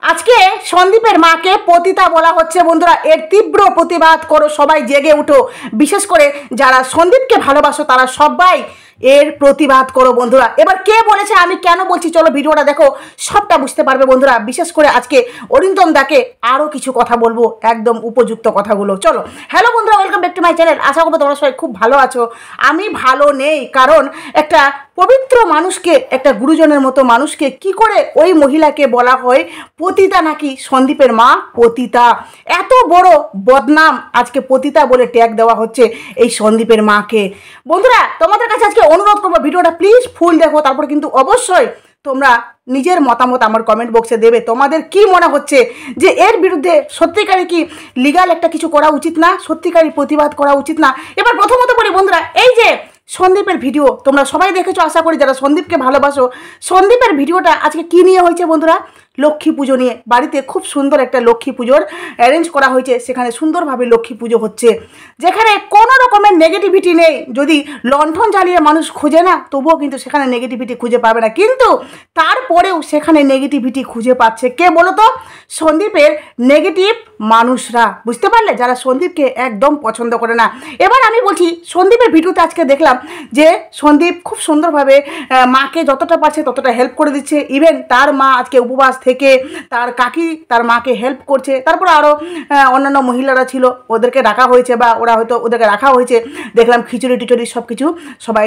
আজকে সন্দীপের মাকে পতিতা বলা হচ্ছে বন্ধুরা। এর তীব্র প্রতিবাদ করো, সবাই জেগে উঠো। বিশেষ করে যারা সন্দীপকে ভালোবাসো তারা সবাই এর প্রতিবাদ করো বন্ধুরা। এবার কে বলেছে, আমি কেন বলছি, চলো ভিডিওটা দেখো, সবটা বুঝতে পারবে বন্ধুরা। বিশেষ করে আজকে অরিন্দম দাকে আরও কিছু কথা বলবো, একদম উপযুক্ত কথাগুলো। চলো, হ্যালো বন্ধুরা, welcome back to my channel. আশা করবো তোমরা সবাই খুব ভালো আছো। আমি ভালো নেই, কারণ একটা পবিত্র মানুষকে, একটা গুরুজনের মতো মানুষকে কি করে ওই মহিলাকে বলা হয় পতিতা, নাকি সন্দীপের মা পতিতা। এত বড় বদনাম আজকে পতিতা বলে ট্যাগ দেওয়া হচ্ছে এই সন্দীপের মাকে। বন্ধুরা, তোমাদের কাছে আজকে অনুরোধ করবো, ভিডিওটা প্লিজ ফুল দেখো, তারপরে কিন্তু অবশ্যই তোমরা নিজের মতামত আমার কমেন্ট বক্সে দেবে। তোমাদের কি মনে হচ্ছে যে এর বিরুদ্ধে সত্যিকারই কি লিগাল একটা কিছু করা উচিত না, সত্যিকারই প্রতিবাদ করা উচিত না? এবার প্রথমত বলি বন্ধুরা, এই যে সন্দীপের ভিডিও তোমরা সবাই দেখেছো, আশা করি যারা সন্দীপকে ভালোবাসো। সন্দীপের ভিডিওটা আজকে কি নিয়ে হয়েছে বন্ধুরা? লক্ষ্মী পুজো নিয়ে। বাড়িতে খুব সুন্দর একটা লক্ষ্মী পুজোর অ্যারেঞ্জ করা হয়েছে, সেখানে সুন্দরভাবে লক্ষ্মী পুজো হচ্ছে, যেখানে কোনো রকমের নেগেটিভিটি নেই। যদি লণ্ঠন জ্বালিয়ে মানুষ খুঁজে না, তবুও কিন্তু সেখানে নেগেটিভিটি খুঁজে পাবে না, কিন্তু তারপরেও সেখানে নেগেটিভিটি খুঁজে পাচ্ছে কে বলো তো? সন্দীপের নেগেটিভ মানুষরা, বুঝতে পারলে, যারা সন্দীপকে একদম পছন্দ করে না। এবার আমি বলছি, সন্দীপের ভিডিওতে আজকে দেখলাম যে সন্দীপ খুব সুন্দরভাবে মাকে যতটা পারছে ততটা হেল্প করে দিচ্ছে। ইভেন তার মা আজকে উপবাস থেকে তার কাকি তার মাকে হেল্প করছে। তারপর আরও অন্যান্য মহিলারা ছিল, ওদেরকে রাখা হয়েছে, বা ওরা হয়তো ওদেরকে রাখা হয়েছে। দেখলাম খিচুড়ি টিচুড়ি সব কিছু সবাই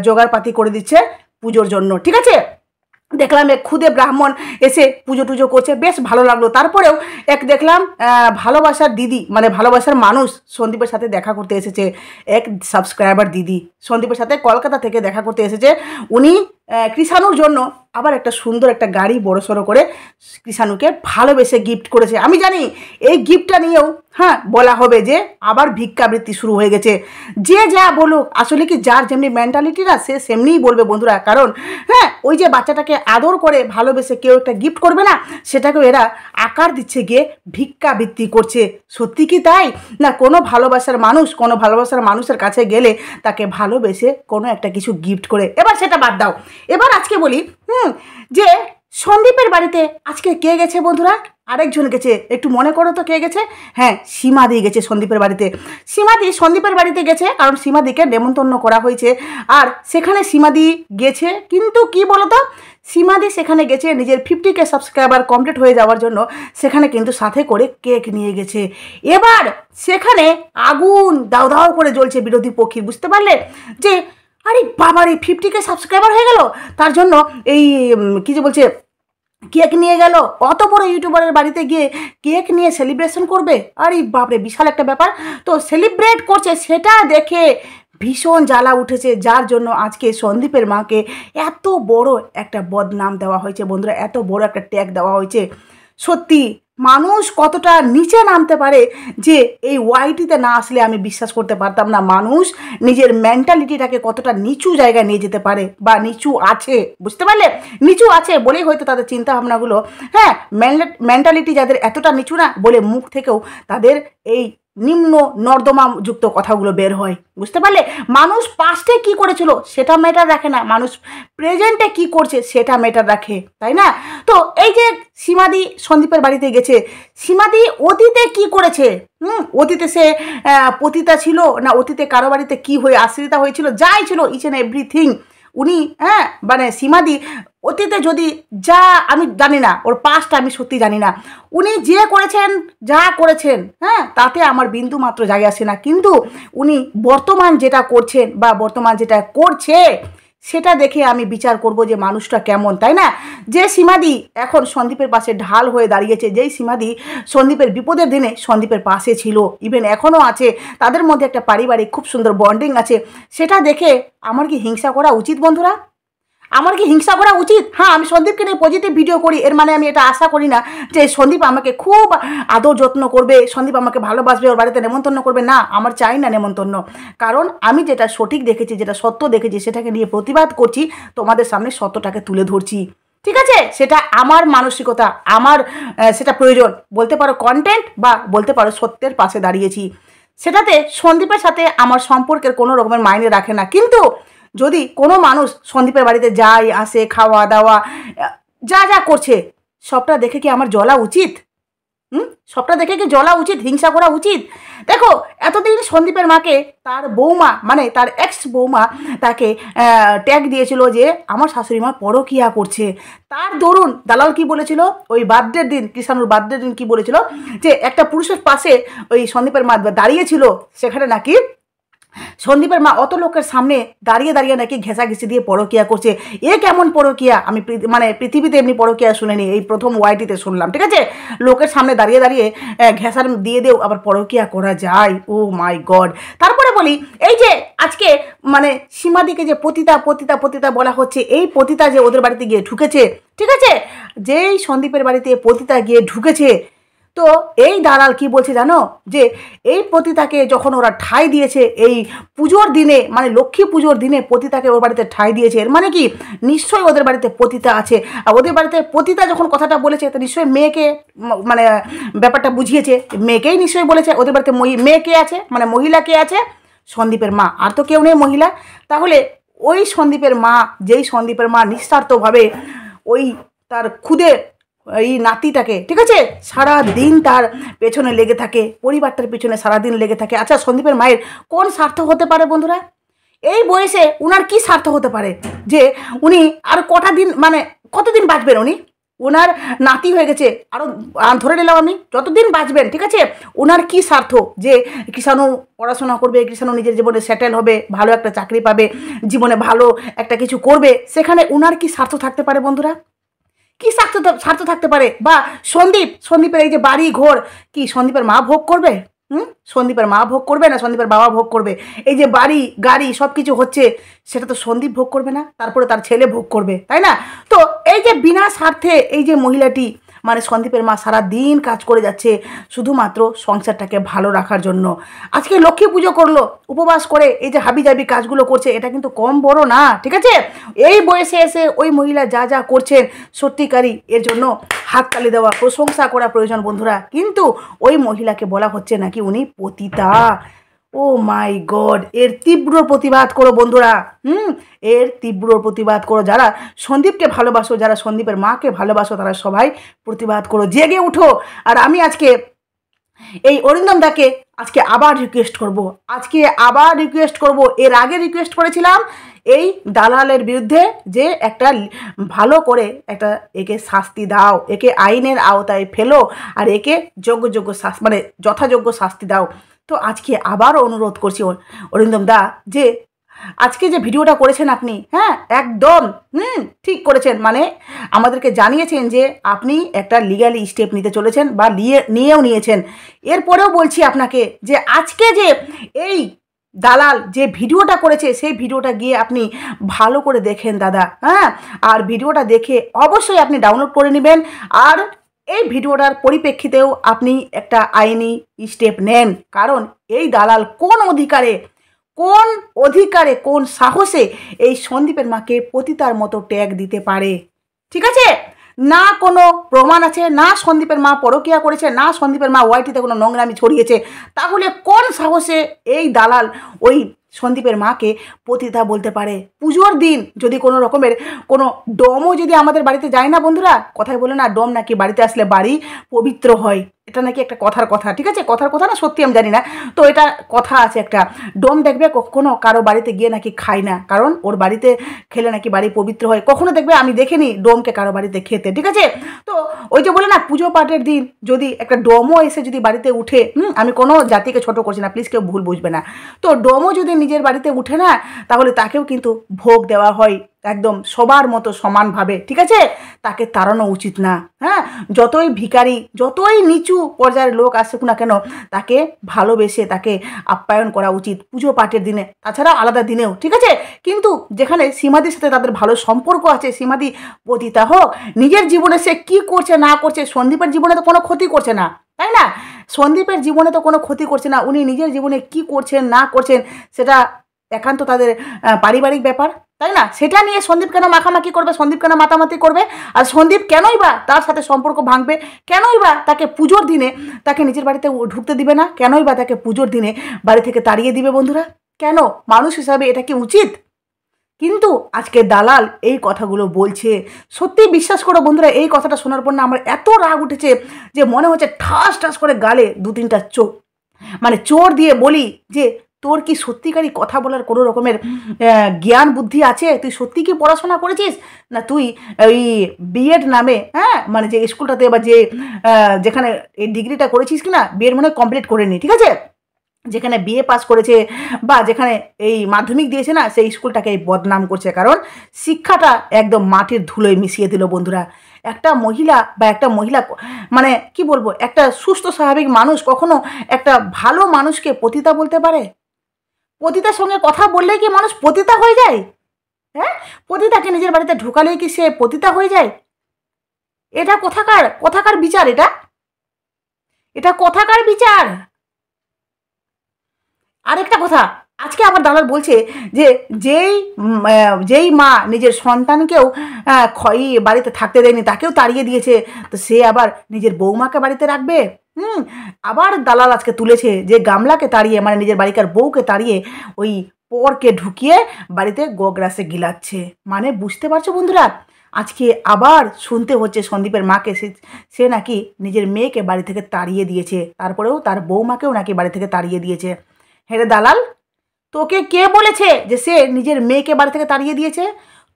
জোগাড়পাতি করে দিচ্ছে পুজোর জন্য, ঠিক আছে। দেখলাম এক খুদে ব্রাহ্মণ এসে পুজো টুজো করছে, বেশ ভালো লাগলো। তারপরেও এক দেখলাম ভালোবাসার দিদি, মানে ভালোবাসার মানুষ সন্দীপের সাথে দেখা করতে এসেছে। এক সাবস্ক্রাইবার দিদি সন্দীপের সাথে কলকাতা থেকে দেখা করতে এসেছে। উনি কৃষাণুর জন্য আবার একটা সুন্দর একটা গাড়ি বড়সড় করে কৃষাণুকে ভালোবেসে গিফট করেছে। আমি জানি এই গিফটটা নিয়েও বলা হবে যে আবার ভিক্ষাবৃত্তি শুরু হয়ে গেছে। যে যা বলুক, আসলে কি যার যেমনি মেন্টালিটি না, সে সেমনিই বলবে বন্ধুরা। কারণ ওই যে বাচ্চাটাকে আদর করে ভালোবেসে কেউ একটা গিফট করবে না, সেটাকেও এরা আকার দিচ্ছে গিয়ে ভিক্ষাবৃত্তি করছে। সত্যি কি তাই? না, কোনো ভালোবাসার মানুষের কাছে গেলে তাকে ভালোবেসে কোনো একটা কিছু গিফট করে। এবার সেটা বাদ দাও, এবার আজকে বলি যে সন্দীপের বাড়িতে আজকে কে গেছে বন্ধুরা? আরেকজন গেছে, একটু মনে করো তো কে গেছে? সীমাদি গেছে সন্দীপের বাড়িতে। সীমাদি সন্দীপের বাড়িতে গেছে কারণ সীমাদিকে নেমন্তন্ন করা হয়েছে, আর সেখানে সীমাদি গেছে। কিন্তু কি বলতো, সীমাদি সেখানে গেছে নিজের 50K সাবস্ক্রাইবার কমপ্লিট হয়ে যাওয়ার জন্য। সেখানে কিন্তু সাথে করে কেক নিয়ে গেছে। এবার সেখানে আগুন দাও দাও করে জ্বলছে বিরোধী পক্ষী, বুঝতে পারলে? যে আরে বাবার, এই 50K সাবস্ক্রাইবার হয়ে গেল, তার জন্য এই কী যে বলছে কেক নিয়ে গেল। অত বড় ইউটিউবারের বাড়িতে গিয়ে কেক নিয়ে সেলিব্রেশন করবে? আরে বাপরে, বিশাল একটা ব্যাপার। তো সেলিব্রেট করছে, সেটা দেখে ভীষণ জ্বালা উঠেছে, যার জন্য আজকে সন্দীপের মাকে এত বড় একটা বদনাম দেওয়া হয়েছে বন্ধুরা, এত বড় একটা ট্যাগ দেওয়া হয়েছে। সত্যি মানুষ কতটা নিচে নামতে পারে, যে এই ওয়াইটিতে না আসলে আমি বিশ্বাস করতে পারতাম না। মানুষ নিজের মেন্টালিটিটাকে কতটা নিচু জায়গায় নিয়ে যেতে পারে, বা নিচু আছে, বুঝতে পারলে? নিচু আছে বলেই হয়তো তাদের চিন্তাভাবনাগুলো, মেন্টালিটি যাদের এতটা নিচু না, বলে মুখ থেকেও তাদের এই নিম্ন নর্দমাযুক্ত কথাগুলো বের হয়, বুঝতে পারলে? মানুষ পাস্টে কি করেছিল সেটা ম্যাটার রাখে না, মানুষ প্রেজেন্টে কি করছে সেটা ম্যাটার রাখে, তাই না? তো এই যে সীমাদি সন্দীপের বাড়িতে গেছে, সীমাদি অতীতে কি করেছে? অতীতে সে পতিতা ছিল না, অতীতে কারো বাড়িতে কী হয়ে আশ্রিতা হয়েছিল, যাই ছিল, ইচ অ্যান্ড এভরিথিং উনি মানে সীমাদি অতীতে যদি যা, আমি জানি না ওর পাস্ট, আমি সত্যি জানি না। উনি যে করেছেন, যা করেছেন, তাতে আমার বিন্দু মাত্র যায় আসে না। কিন্তু উনি বর্তমান যেটা করছেন বা বর্তমান যেটা করছে, সেটা দেখে আমি বিচার করব যে মানুষটা কেমন, তাই না? যে সীমাদি এখন সন্দীপের পাশে ঢাল হয়ে দাঁড়িয়েছে, যেই সীমাদি সন্দীপের বিপদের দিনে সন্দীপের পাশে ছিল, ইভেন এখনও আছে, তাদের মধ্যে একটা পারিবারিক খুব সুন্দর বন্ডিং আছে, সেটা দেখে আমার কি হিংসা করা উচিত বন্ধুরা? আমার কি হিংসা করা উচিত? আমি সন্দীপকে নিয়ে পজিটিভ ভিডিও করি, এর মানে আমি এটা আশা করি না যে সন্দীপ আমাকে খুব আদর যত্ন করবে, সন্দীপ আমাকে ভালোবাসবে, ওর বাড়িতে নেমন্তন্ন করবে। না, আমার চাই না নেমন্তন্ন। কারণ আমি যেটা সঠিক দেখেছি, যেটা সত্য দেখেছি, সেটাকে নিয়ে প্রতিবাদ করছি, তোমাদের সামনে সত্যটাকে তুলে ধরছি, ঠিক আছে? সেটা আমার মানসিকতা, আমার সেটা প্রয়োজন, বলতে পারো কন্টেন্ট, বা বলতে পারো সত্যের পাশে দাঁড়িয়েছি। সেটাতে সন্দীপের সাথে আমার সম্পর্কের কোনো রকমের মাইনে রাখে না। কিন্তু যদি কোনো মানুষ সন্দীপের বাড়িতে যায় আসে, খাওয়া দাওয়া যা যা করছে, সবটা দেখে কি আমার জ্বলা উচিত? সবটা দেখে কি জ্বলা উচিত, হিংসা করা উচিত? দেখো, এতদিন সন্দীপের মাকে তার বৌমা, মানে তার এক্স বৌমা তাকে ট্যাগ দিয়েছিল যে আমার শাশুড়ি মা পরকীয়া করছে। তার দরুন দালাল কি বলেছিল, ওই বার্থডের দিন, কৃষাণুর বার্থডের দিন কি বলেছিল, যে একটা পুরুষের পাশে ওই সন্দীপের মা দাঁড়িয়েছিল, সেখানে নাকি সন্দীপের মা অত লোকের সামনে দাঁড়িয়ে দাঁড়িয়ে নাকি ঘেঁষাঘেঁষি দিয়ে পরকীয়া করছে। এ কেমন পরকীয়া? আমি মানে পৃথিবীতে এমনি পরকীয়া শুনিনি, এই প্রথম ওয়াইটিতে শুনলাম। ঠিক আছে, লোকের সামনে দাঁড়িয়ে দাঁড়িয়ে ঘেঁষার দিয়ে দেও আবার পরকীয়া করা যায়? ও মাই গড। তারপরে বলি, এই যে আজকে মানে সীমাদিকে যে পতিতা পতিতা পতিতা বলা হচ্ছে, এই পতিতা যে ওদের বাড়িতে গিয়ে ঢুকেছে, ঠিক আছে, যেই সন্দীপের বাড়িতে পতিতা গিয়ে ঢুকেছে, তো এই দালাল কি বলছে জানো, যে এই পতিতাকে যখন ওরা ঠাঁই দিয়েছে এই পুজোর দিনে, মানে লক্ষ্মী পুজোর দিনে পতিতাকে ওর বাড়িতে ঠাঁই দিয়েছে, এর মানে কি নিশ্চয়ই ওদের বাড়িতে পতিতা আছে। আর ওদের বাড়িতে পতিতা যখন কথাটা বলেছে, তো নিশ্চয়ই মেয়েকে মানে ব্যাপারটা বুঝিয়েছে, মেয়েকেই নিশ্চয়ই বলেছে। ওদের বাড়িতে মেয়ে কে আছে, মানে মহিলা কে আছে? সন্দীপের মা, আর তো কেউ নেই মহিলা। তাহলে ওই সন্দীপের মা, যেই সন্দীপের মা নিঃস্বার্থভাবে ওই তার খুদে এই নাতিটাকে, ঠিক আছে, সারা দিন তার পেছনে লেগে থাকে, পরিবারটার পেছনে সারাদিন লেগে থাকে। আচ্ছা, সন্দীপের মায়ের কোন স্বার্থ হতে পারে বন্ধুরা? এই বয়সে উনার কি স্বার্থ হতে পারে যে উনি আর কটা দিন, মানে কতদিন বাঁচবেন উনি? ওনার নাতি হয়ে গেছে, আরও ধরে নিলাম আমি যতদিন বাঁচবেন, ঠিক আছে, ওনার কি স্বার্থ যে কৃষাণু পড়াশোনা করবে, কৃষাণু নিজের জীবনে সেটেল হবে, ভালো একটা চাকরি পাবে, জীবনে ভালো একটা কিছু করবে, সেখানে ওনার কি স্বার্থ থাকতে পারে বন্ধুরা? কি স্বার্থ থাকতে পারে? বা সন্দীপের এই যে বাড়ি ঘর, কি সন্দীপের মা ভোগ করবে? সন্দীপের মা ভোগ করবে না সন্দীপের বাবা ভোগ করবে? এই যে বাড়ি গাড়ি সব কিছু হচ্ছে, সেটা তো সন্দীপ ভোগ করবে না, তারপরে তার ছেলে ভোগ করবে, তাই না? তো এই যে বিনা স্বার্থে এই যে মহিলাটি, মানে সন্দীপের মা সারা দিন কাজ করে যাচ্ছে শুধুমাত্র সংসারটাকে ভালো রাখার জন্য। আজকে লক্ষ্মী পুজো করলো, উপবাস করে এই যে হাবিজাবি কাজগুলো করছে, এটা কিন্তু কম বড় না, ঠিক আছে? এই বয়সে এসে ওই মহিলা যা যা করছেন, সত্যিকারই এর জন্য হাততালি দেওয়া, প্রশংসা করা প্রয়োজন বন্ধুরা। কিন্তু ওই মহিলাকে বলা হচ্ছে নাকি উনি পতিতা। ও মাই গড, এর তীব্র প্রতিবাদ করো বন্ধুরা। এর তীব্র প্রতিবাদ করো। যারা সন্দীপকে ভালোবাসো, যারা সন্দীপের মাকে ভালোবাসো, তারা সবাই প্রতিবাদ করো, জেগে উঠো। আর আমি আজকে এই অরিন্দম দাকে আজকে আবার রিকোয়েস্ট করব, এর আগে রিকোয়েস্ট করেছিলাম এই দালালের বিরুদ্ধে, যে একটা ভালো করে একটা একে শাস্তি দাও, একে আইনের আওতায় ফেলো, আর একে যোগ্য মানে যথাযোগ্য শাস্তি দাও। তো আজকে আবারও অনুরোধ করছি অরিন্দম দা, যে আজকে যে ভিডিওটা করেছেন আপনি, হ্যাঁ একদম ঠিক করেছেন। মানে আমাদেরকে জানিয়েছেন যে আপনি একটা লিগ্যালি স্টেপ নিতে চলেছেন, বা নিয়েও নিয়েছেন। এরপরেও বলছি আপনাকে যে আজকে যে এই দালাল যে ভিডিওটা করেছে, সেই ভিডিওটা গিয়ে আপনি ভালো করে দেখেন দাদা, হ্যাঁ, আর ভিডিওটা দেখে অবশ্যই আপনি ডাউনলোড করে নেবেন, আর এই ভিডিওটার পরিপ্রেক্ষিতেও আপনি একটা আইনি স্টেপ নেন। কারণ এই দালাল কোন অধিকারে কোন সাহসে এই সন্দীপের মাকে পতিতার মতো ট্যাগ দিতে পারে? ঠিক আছে, না কোনো প্রমাণ আছে, না সন্দীপের মা পরকীয়া করেছে, না সন্দীপের মা ওয়াইটিতে কোনো নোংরামি ছড়িয়েছে। তাহলে কোন সাহসে এই দালাল ওই সন্দীপের মাকে পতিতা বলতে পারে? পুজোর দিন যদি কোনো রকমের কোনো ডমও যদি আমাদের বাড়িতে যায় না বন্ধুরা, কথায় বলে না, ডম নাকি বাড়িতে আসলে বাড়ি পবিত্র হয়, এটা নাকি একটা কথার কথা, ঠিক আছে, কথার কথা না, সত্যি আমি জানি না, তো এটা কথা আছে একটা। ডোম দেখবে কখনো কারো বাড়িতে গিয়ে নাকি খায় না, কারণ ওর বাড়িতে খেলে নাকি বাড়ি পবিত্র হয়। কখনো দেখবে, আমি দেখিনি ডোমকে কারো বাড়িতে খেতে, ঠিক আছে? তো ওই যে বলে না, পুজো পাঠের দিন যদি একটা ডোমও এসে যদি বাড়িতে উঠে, আমি কোনো জাতিকে ছোট করছি না, প্লিজ কেউ ভুল বুঝবে না, তো ডোমও যদি নিজের বাড়িতে উঠে না, তাহলে তাকেও কিন্তু ভোগ দেওয়া হয় একদম সবার মতো সমানভাবে, ঠিক আছে? তাকে তাড়ানো উচিত না, হ্যাঁ, যতই ভিখারি, যতই নিচু পর্যায়ের লোক আসুক না কেন, তাকে ভালোবেসে তাকে আপ্যায়ন করা উচিত পুজো পাঠের দিনে, তাছাড়া আলাদা দিনেও, ঠিক আছে? কিন্তু যেখানে সীমাদির সাথে তাদের ভালো সম্পর্ক আছে, সীমাদি পতিতা হোক, নিজের জীবনে সে কী করছে না করছে, সন্দীপের জীবনে তো কোনো ক্ষতি করছে না, তাই না? সন্দীপের জীবনে তো কোনো ক্ষতি করছে না, উনি নিজের জীবনে কি করছেন না করছেন সেটা একান্ত তাদের পারিবারিক ব্যাপার, তাই না? সেটা নিয়ে সন্দীপ কেন মাখামাখি করবে, সন্দীপ কেন মাতামাতি করবে? আর সন্দীপ কেনই বা তার সাথে সম্পর্ক ভাঙবে? কেনই বা তাকে পুজোর দিনে তাকে নিজের বাড়িতে ঢুকতে দিবে না? কেনই বা তাকে পুজোর দিনে বাড়ি থেকে তাড়িয়ে দিবে বন্ধুরা? কেন? মানুষ হিসাবে এটা কি উচিত? কিন্তু আজকে দালাল এই কথাগুলো বলছে। সত্যি বিশ্বাস করো বন্ধুরা, এই কথাটা শোনার পর না আমার এত রাগ উঠেছে যে মনে হচ্ছে ঠাস ঠাস করে গালে দু তিনটা চোর দিয়ে বলি যে তোর কি সত্যিকারই কথা বলার কোনো রকমের জ্ঞান বুদ্ধি আছে? তুই সত্যি কি পড়াশোনা করেছিস, না তুই ওই বিএড নামে, হ্যাঁ মানে যে স্কুলটাতে বা যেখানে এই ডিগ্রিটা করেছিস কি না, বিএড মনে হয় কমপ্লিট করে নি, ঠিক আছে, যেখানে বিএ পাস করেছে বা যেখানে এই মাধ্যমিক দিয়েছে না, সেই স্কুলটাকে এই বদনাম করছে। কারণ শিক্ষাটা একদম মাটির ধুলোয় মিশিয়ে দিল বন্ধুরা। একটা মহিলা মানে কি বলবো, একটা সুস্থ স্বাভাবিক মানুষ কখনো একটা ভালো মানুষকে পতিতা বলতে পারে? পতিতার সঙ্গে কথা বললেই কি মানুষ পতিতা হয়ে যায়? হ্যাঁ, পতিতাকে নিজের বাড়িতে ঢুকালেই কি সে পতিতা হয়ে যায়? এটা কোথাকার বিচার? এটা কোথাকার বিচার? আরেকটা কথা, আজকে আবার দালাল বলছে যে যেই মা নিজের সন্তানকেও বাড়িতে থাকতে দেয়নি, তাকেও তাড়িয়ে দিয়েছে, তো সে আবার নিজের বৌমাকে বাড়িতে রাখবে? আবার দালাল আজকে তুলেছে যে গামলাকে তাড়িয়ে, মানে নিজের বাড়িকার বউকে তাড়িয়ে ওই পরকে ঢুকিয়ে বাড়িতে গোগ্রাসে গিলাচ্ছে। মানে বুঝতে পারছো বন্ধুরা, আজকে আবার শুনতে হচ্ছে সন্দীপের মাকে সে নাকি নিজের মেয়েকে বাড়ি থেকে তাড়িয়ে দিয়েছে, তারপরেও তার বৌমাকেও নাকি বাড়ি থেকে তাড়িয়ে দিয়েছে। হেরে দালাল, তোকে কে বলেছে যে সে নিজের মেয়েকে বাড়ি থেকে তাড়িয়ে দিয়েছে?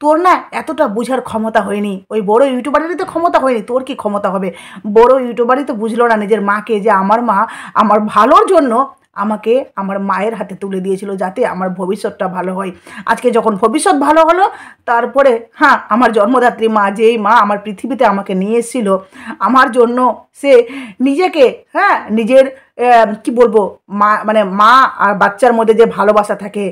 তোর না এতটা বুঝার ক্ষমতা হয়নি, ওই বড় ইউটিউবারেরই তো ক্ষমতা হয়নি, তোর কি ক্ষমতা হবে? বড় ইউটিউবারই তো বুঝলো না নিজের মাকে, যে আমার মা আমার ভালোর জন্য আমাকে আমার মায়ের হাতে তুলে দিয়েছিল যাতে আমার ভবিষ্যৎটা ভালো হয়। আজকে যখন ভবিষ্যৎ ভালো হলো, তারপরে হ্যাঁ আমার জন্মদাত্রী মা, যেই মা আমার পৃথিবীতে আমাকে নিয়ে এসেছিল আমার জন্য, সে নিজেকে নিজের কি বলবো, মা আর বাচ্চার মধ্যে যে ভালোবাসা থাকে,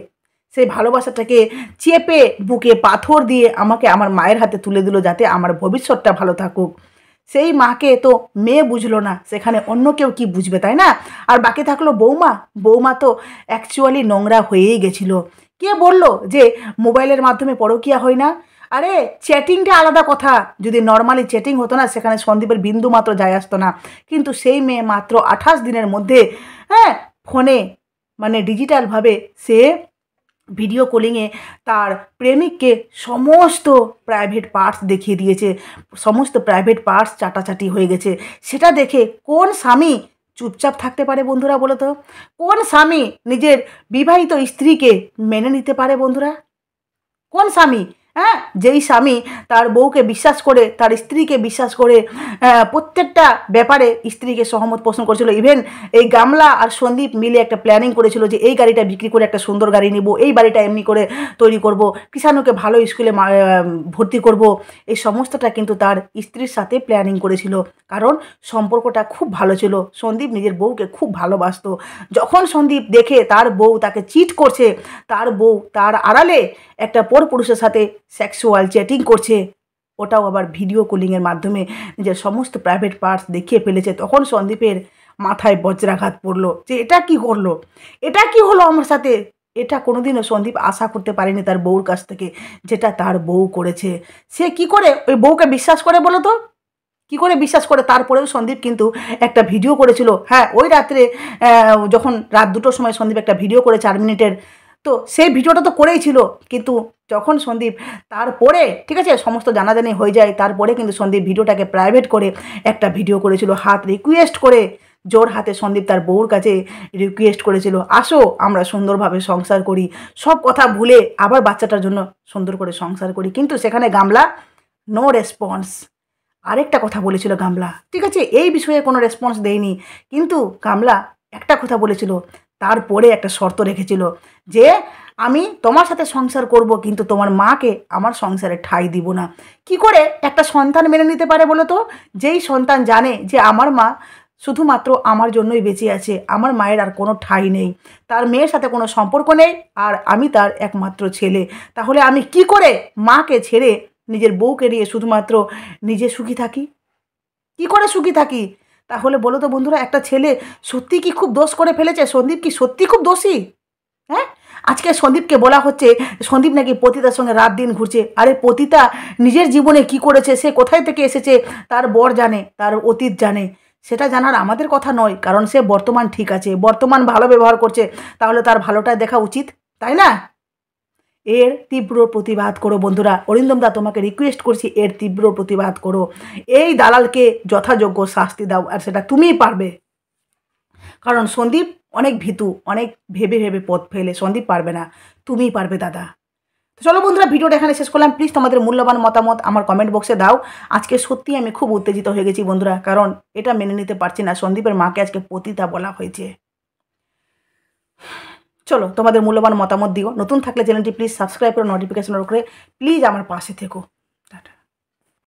সেই ভালোবাসাটাকে চেপে বুকে পাথর দিয়ে আমাকে আমার মায়ের হাতে তুলে দিল যাতে আমার ভবিষ্যৎটা ভালো থাকুক। সেই মাকে তো মেয়ে বুঝলো না, সেখানে অন্য কেউ কি বুঝবে, তাই না? আর বাকি থাকলো বৌমা তো অ্যাকচুয়ালি নোংরা হয়েই গেছিলো। কে বলল যে মোবাইলের মাধ্যমে পরকীয়া হয় না? আরে চ্যাটিংটা আলাদা কথা, যদি নর্মালি চ্যাটিং হতো না সেখানে সন্দীপের বিন্দু মাত্র যায় আসতো না। কিন্তু সেই মেয়ে মাত্র 28 দিনের মধ্যে ফোনে মানে ডিজিটালভাবে সে ভিডিও কলিংয়ে তার প্রেমিককে সমস্ত প্রাইভেট পার্টস দেখিয়ে দিয়েছে, সমস্ত প্রাইভেট পার্টস চাটাচাটি হয়ে গেছে। সেটা দেখে কোন স্বামী চুপচাপ থাকতে পারে বন্ধুরা, বলো তো? কোন স্বামী নিজের বিবাহিত স্ত্রীকে মেনে নিতে পারে বন্ধুরা? কোন স্বামী? যেই স্বামী তার বউকে বিশ্বাস করে, তার স্ত্রীকে বিশ্বাস করে প্রত্যেকটা ব্যাপারে স্ত্রীকে সহমত পোষণ করেছিল। ইভেন এই গামলা আর সন্দীপ মিলে একটা প্ল্যানিং করেছিল যে এই গাড়িটা বিক্রি করে একটা সুন্দর গাড়ি নিব, এই বাড়িটা এমনি করে তৈরি করব, কৃষাণুকে ভালো স্কুলে ভর্তি করব, এই সমস্তটা কিন্তু তার স্ত্রীর সাথে প্ল্যানিং করেছিল। কারণ সম্পর্কটা খুব ভালো ছিল, সন্দীপ নিজের বউকে খুব ভালোবাসতো। যখন সন্দীপ দেখে তার বউ তাকে চিট করছে, তার বউ তার আড়ালে একটা পরপুরুষের সাথে সেক্সুয়াল চ্যাটিং করছে, ওটাও আবার ভিডিও কলিংয়ের মাধ্যমে নিজের সমস্ত প্রাইভেট পার্টস দেখিয়ে ফেলেছে, তখন সন্দীপের মাথায় বজ্রাঘাত পড়লো যে এটা কি করলো, এটা কি হলো আমার সাথে? এটা কোনোদিনও সন্দীপ আশা করতে পারেনি তার বউর কাছ থেকে, যেটা তার বউ করেছে। সে কি করে ওই বউকে বিশ্বাস করে বলো তো? কি করে বিশ্বাস করে? তারপরেও সন্দীপ কিন্তু একটা ভিডিও করেছিল, ওই রাত্রে যখন রাত 2টোর সময় সন্দীপ একটা ভিডিও করে 4 মিনিটের, তো সেই ভিডিওটা তো করেই ছিল। কিন্তু যখন সন্দীপ তারপরে ঠিক আছে সমস্ত জানাজানি হয়ে যায়, তারপরে কিন্তু সন্দীপ ভিডিওটাকে প্রাইভেট করে একটা ভিডিও করেছিল, হাত রিকোয়েস্ট করে, জোর হাতে সন্দীপ তার বউর কাছে রিকোয়েস্ট করেছিল, আসো আমরা সুন্দরভাবে সংসার করি, সব কথা ভুলে আবার বাচ্চাটার জন্য সুন্দর করে সংসার করি। কিন্তু সেখানে গামলা নো রেসপন্স। আরেকটা কথা বলেছিল গামলা, ঠিক আছে এই বিষয়ে কোনো রেসপন্স দেয়নি, কিন্তু গামলা একটা কথা বলেছিল, তারপরে একটা শর্ত রেখেছিল যে আমি তোমার সাথে সংসার করব, কিন্তু তোমার মাকে আমার সংসারে ঠাঁই দিব না। কি করে একটা সন্তান মেনে নিতে পারে বলো তো? যেই সন্তান জানে যে আমার মা শুধুমাত্র আমার জন্যই বেঁচে আছে, আমার মায়ের আর কোনো ঠাঁই নেই, তার মেয়ের সাথে কোনো সম্পর্ক নেই, আর আমি তার একমাত্র ছেলে, তাহলে আমি কি করে মাকে ছেড়ে নিজের বউকে নিয়ে শুধুমাত্র নিজে সুখী থাকি? কি করে সুখী থাকি? তাহলে বলো তো বন্ধুরা, একটা ছেলে সত্যি কি খুব দোষ করে ফেলেছে? সন্দীপ কি সত্যি খুব দোষী? আজকে সন্দীপকে বলা হচ্ছে সন্দীপ নাকি পতিতার সঙ্গে রাত দিন ঘুরছে। আরে পতিতা নিজের জীবনে কি করেছে, সে কোথায় থেকে এসেছে, তার বর জানে, তার অতীত জানে, সেটা জানার আমাদের কথা নয়, কারণ সে বর্তমান ঠিক আছে, বর্তমান ভালো ব্যবহার করছে, তাহলে তার ভালোটা দেখা উচিত, তাই না? এর তীব্র প্রতিবাদ করো বন্ধুরা। অরিন্দম দা তোমাকে রিকোয়েস্ট করছি, এর তীব্র প্রতিবাদ করো। এই দালালকে যথাযোগ্য শাস্তি দাও, আর সেটা তুমিই পারবে। কারণ সন্দীপ অনেক ভীতু, অনেক ভেবে ভেবে পথ ফেলে, সন্দীপ পারবে না, তুমিই পারবে দাদা। তো চলো বন্ধুরা, ভিডিওটা এখানে শেষ করলাম। প্লিজ তোমাদের মূল্যবান মতামত আমার কমেন্ট বক্সে দাও। আজকে সত্যি আমি খুব উত্তেজিত হয়ে গেছি বন্ধুরা, কারণ এটা মেনে নিতে পারছি না, সন্দীপের মাকে আজকে পতিতা বলা হয়েছে। চলো তোমাদের মূল্যবান মতামত দিও। নতুন থাকলে চ্যানেলটি প্লিজ সাবস্ক্রাইব করে নোটিফিকেশন করে প্লিজ আমার পাশে থেকো।